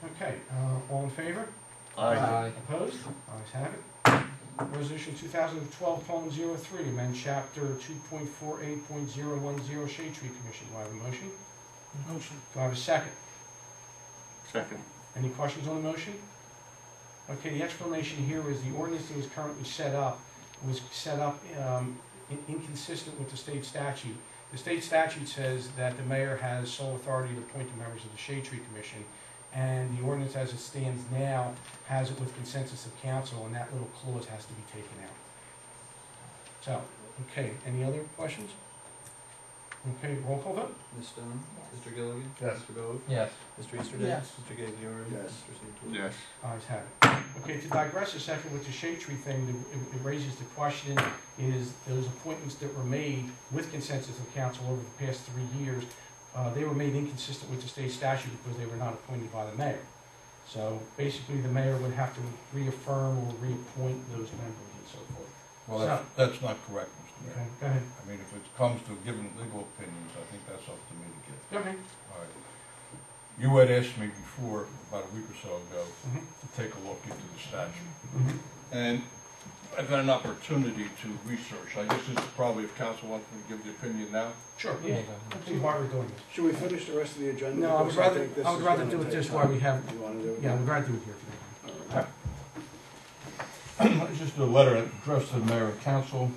Okay, all in favor? Aye. Opposed? Ayes have it. Resolution 2012:03, amend chapter 2.48.010 Shade Tree Commission. Do I have a motion? Motion. Do I have a second? Second. Any questions on the motion? Okay, the explanation here is the ordinance that was currently set up was set up inconsistent with the state statute. The state statute says that the mayor has sole authority to appoint the members of the Shade Tree Commission, and the ordinance as it stands now has it with consensus of council, and that little clause has to be taken out. So, okay, any other questions? Okay, roll call vote? Ms. Stone? Mr. Gilligan? Yes. Mr. Bove? Yes. Mr. Easterday? Yes. Mr. Gaglione? Yes. Mr. Santoro? Yes. Ayes have it. Okay, to digress a second with the shade tree thing, it raises the question, is those appointments that were made with consensus of council over the past 3 years, they were made inconsistent with the state statute because they were not appointed by the mayor. So basically, the mayor would have to reaffirm or reappoint those members and so forth. Well, that's not correct, Mr. Okay, Mayor. go ahead. I mean, if it comes to giving legal opinions, I think that's up to me to give. Go ahead. All right. You had asked me before, about a week or so ago, to take a look into the statute. And I've had an opportunity to research. I guess this is probably if council wants me to give the opinion now. Sure, yeah. Let's see why we're doing this. Should we finish the rest of the agenda? No, I would Because think this is rather gonna do it take this time. while we have, You wanna do it? yeah, I would rather do it here today. It's just a letter addressed to the mayor and council.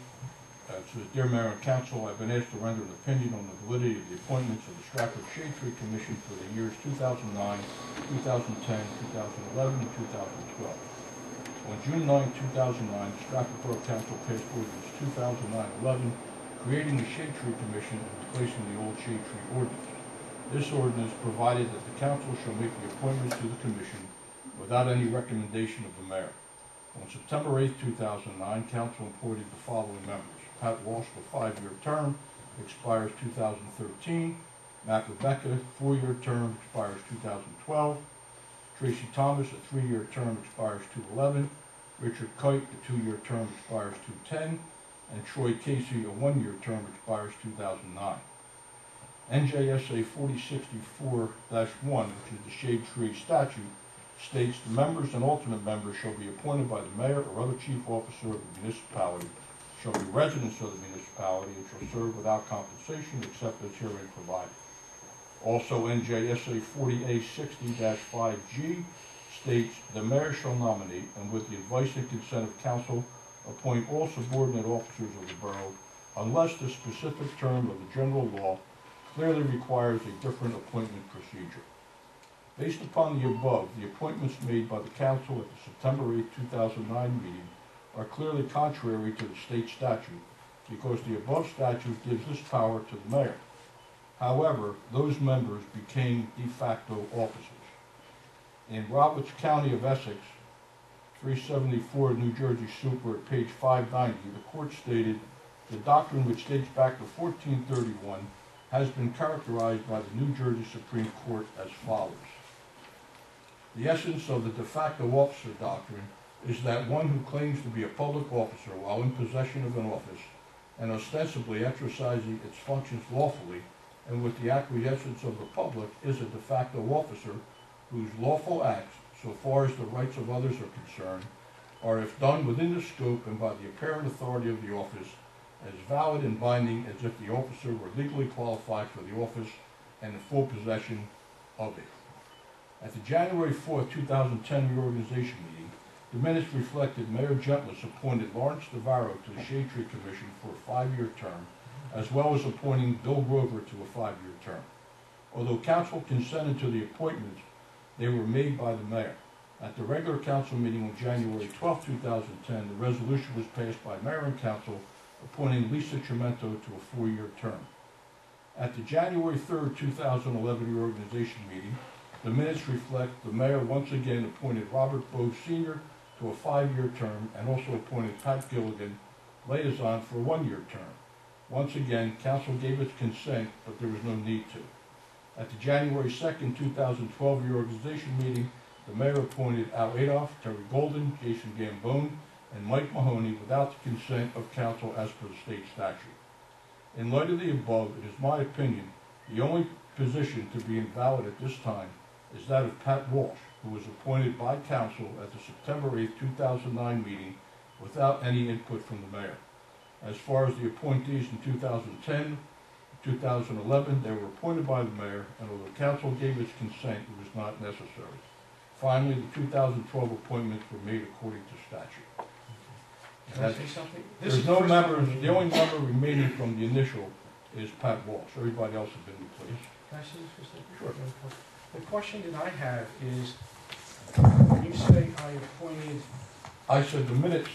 It says, Dear Mayor and Council, I've been asked to render an opinion on the validity of the appointments of the Stratford Shade Tree Commission for the years 2009, 2010, 2011, and 2012. On June 9, 2009, the Stratford Borough Council passed ordinance 2009-11, creating the Shade Tree Commission and replacing the old Shade Tree Ordinance. This ordinance provided that the council shall make the appointments to the commission without any recommendation of the mayor. On September 8, 2009, council appointed the following members. Pat Walsh, for 5-year term, expires 2013. Matt Rebecca, 4-year term, expires 2012. Tracy Thomas, a 3-year term, expires 2011. Richard Kite, a 2-year term, expires 2010. And Troy Casey, a 1-year term, expires 2009. NJSA 4064-1, which is the Shade Tree Statute, states the members and alternate members shall be appointed by the mayor or other chief officer of the municipality, shall be residents of the municipality, and shall serve without compensation except as herein provided. Also, NJSA 40A60-5G states the mayor shall nominate, and with the advice and consent of council, appoint all subordinate officers of the borough, unless the specific term of the general law clearly requires a different appointment procedure. Based upon the above, the appointments made by the council at the September 8, 2009 meeting are clearly contrary to the state statute because the above statute gives this power to the mayor. However, those members became de facto officers. In Roberts County of Essex, 374 New Jersey Super at page 590, the court stated, the doctrine which dates back to 1431 has been characterized by the New Jersey Supreme Court as follows. The essence of the de facto officer doctrine is that one who claims to be a public officer while in possession of an office and ostensibly exercising its functions lawfully and with the acquiescence of the public is a de facto officer whose lawful acts, so far as the rights of others are concerned, are, if done within the scope and by the apparent authority of the office, as valid and binding as if the officer were legally qualified for the office and in full possession of it. At the January 4, 2010 reorganization meeting, the minutes reflected Mayor Gentlis appointed Lawrence Navarro to the Shade Tree Commission for a 5-year term, as well as appointing Bill Grover to a 5-year term. Although council consented to the appointments, they were made by the mayor. At the regular council meeting on January 12, 2010, the resolution was passed by mayor and council appointing Lisa Tremento to a 4-year term. At the January 3, 2011 reorganization meeting, the minutes reflect the mayor once again appointed Robert Bove Sr. to a 5-year term and also appointed Pat Gilligan, liaison, for a 1-year term. Once again, council gave its consent, but there was no need to. At the January 2, 2012 reorganization meeting, the mayor appointed Al Adolph, Terry Golden, Jason Gambone, and Mike Mahoney without the consent of council as per the state statute. In light of the above, it is my opinion the only position to be invalid at this time is that of Pat Walsh, who was appointed by council at the September 8, 2009 meeting without any input from the mayor. As far as the appointees in 2010, 2011, they were appointed by the mayor, and although council gave its consent, it was not necessary. Finally, the 2012 appointments were made according to statute. Can I say something? This There's is no first time members, I'm- the only member remaining from the initial is Pat Walsh. Everybody else has been replaced. Can I say this for a second? Sure. The question that I have is, when you say I appointed, I said the minutes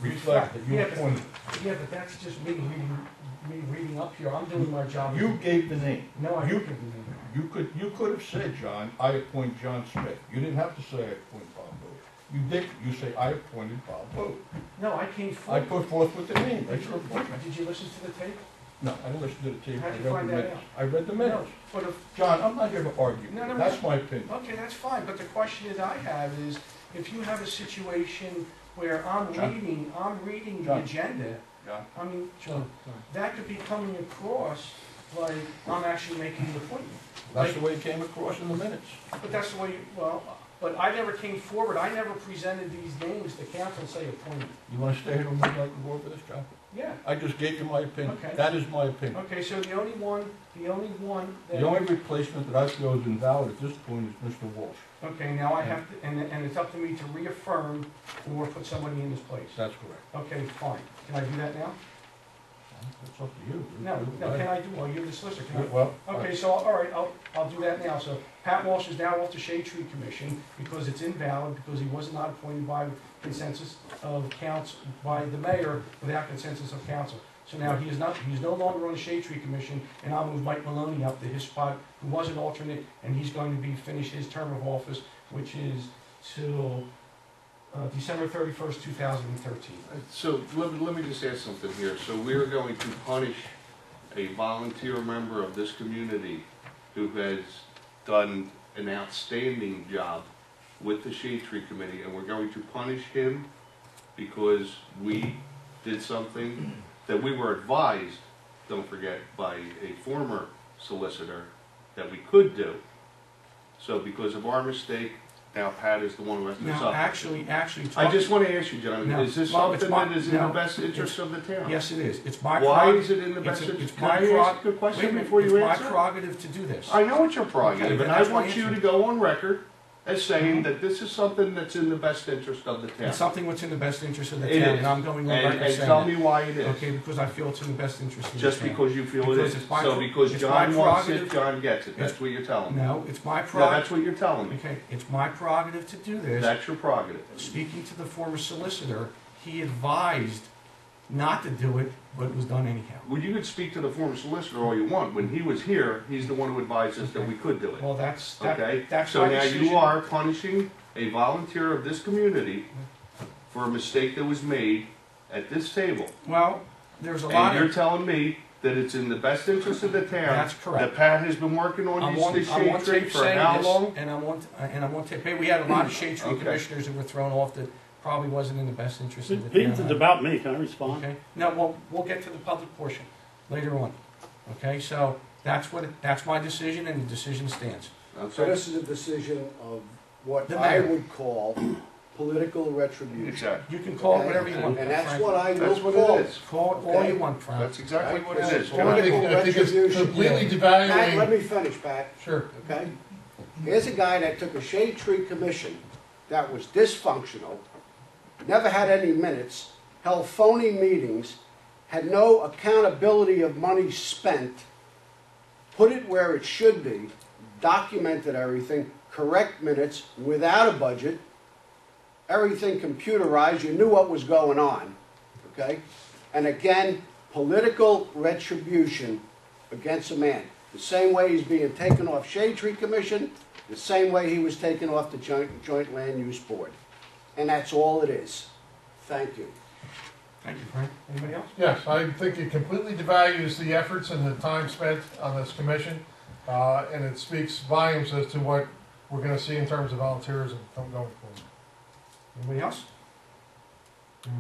reflect that you Yeah, but- appointed. yeah, but that's just me reading up here. I'm doing my job. You gave the name. No, I you- didn't. You could have said, John, I appoint John Smith. You didn't have to say I appoint Bob Bode. You did, you say I appointed Bob Bode. No, I came I forward. put forth with the name, that's your appointment. Did you listen to the tape? No, I didn't listen to the tape, I How'd you read find the that minutes. out? I read the minutes. No, but if, John, I'm not here to argue. No, no, That's my opinion. okay, that's fine, but the question that I have is, if you have a situation where I'm John. reading the John. agenda, John? I mean, that could be coming across like I'm actually making the appointment. That's the way it came across in the minutes. But that's the way, but I never came forward, I never presented these names to council and say appointed. You wanna stay here and make like a war for this, John? Yeah, I just gave you my opinion. Okay. That is my opinion. okay, so the only one that. The only replacement that I feel is invalid at this point is Mr. Walsh. Okay, now I have to, and it's up to me to reaffirm or put somebody in his place. That's correct. Okay, fine. Can I do that now? It's up to you. No, can I do, well, you're the solicitor, can I? Well, Okay, so, all right, I'll do that now. So Pat Walsh is now off the Shade Tree Commission because it's invalid, because he was not appointed by consensus of council, by the mayor without consensus of council. So now he's no longer on the Shade Tree Commission, and I'll move Mike Maloney up to his spot, who was an alternate, and he's going to finish his term of office, which is till December 31st, 2013. So let me just ask something here. So we're going to punish a volunteer member of this community who has done an outstanding job with the Shade Tree Committee, and we're going to punish him because we did something that we were advised, don't forget, by a former solicitor that we could do. So because of our mistake, now Pat is the one who has to Now, suffer. actually. I just want to ask you, John, No. is this Well, it's something my- that is in the no. best interest of the town? Yes, it is. It's my Why prerogative. is it in the best It's interest? my Can I ask a Wait a question minute, before you it's answer? my prerogative to do this. I know it's your prerogative, Okay, and that's I my want you answer. to go on record as saying Mhm. that this is something that's in the best interest of the town. It's something what's in the best interest of the It town, is. and I'm going on record And saying tell that. me why it is. Okay, because I feel it's in the best interest of the Just town. because you feel it Because is. it's my So pre- because it's John my wants it, prerogative. John gets it. That's what you're telling me. No, it's my No, prerogative. that's what you're telling me. Okay, it's my prerogative to do this. That's your prerogative. Speaking to the former solicitor, he advised not to do it, but it was done anyhow. Well, you could speak to the former solicitor all you want. When he was here, he's the one who advised us that we could do it. Well, that's Okay? that's So my now decision. you are punishing a volunteer of this community for a mistake that was made at this table. Well, there's a lot And you're of. telling me that it's in the best interest of the town. That's correct. That Pat has been working on I'm this on shade tree tape for saying how this, long? and I'm on tape. Hey, we had a lot of Shade Tree Okay. commissioners who were thrown off that probably wasn't in the best interest of the It's town. about me, can I respond? Okay, no, we'll get to the public portion later on. Okay, so that's my decision, and the decision stands. So Okay. this is a decision of what The I mayor. would call political retribution. Exactly. You can call it whatever you want. And that's Frank. what I That's will what call it it. is. Call it all Okay. you want, Frank. That's exactly what it is. Political John. I think it's retribution. completely Pat, devaluing. let me finish, Pat, Sure. okay? Here's a guy that took a Shade Tree Commission that was dysfunctional, never had any minutes, held phony meetings, had no accountability of money spent, put it where it should be, documented everything, correct minutes, without a budget, everything computerized, you knew what was going on, okay? And again, political retribution against a man. The same way he's being taken off Shade Tree Commission, the same way he was taken off the Joint Land Use Board. And that's all it is. Thank you. Thank you, Frank. Anybody else? Yes, I think it completely devalues the efforts and the time spent on this commission, and it speaks volumes as to what we're gonna see in terms of volunteerism going forward. Anybody else?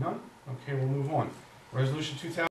None? Okay, we'll move on. Resolution 2000.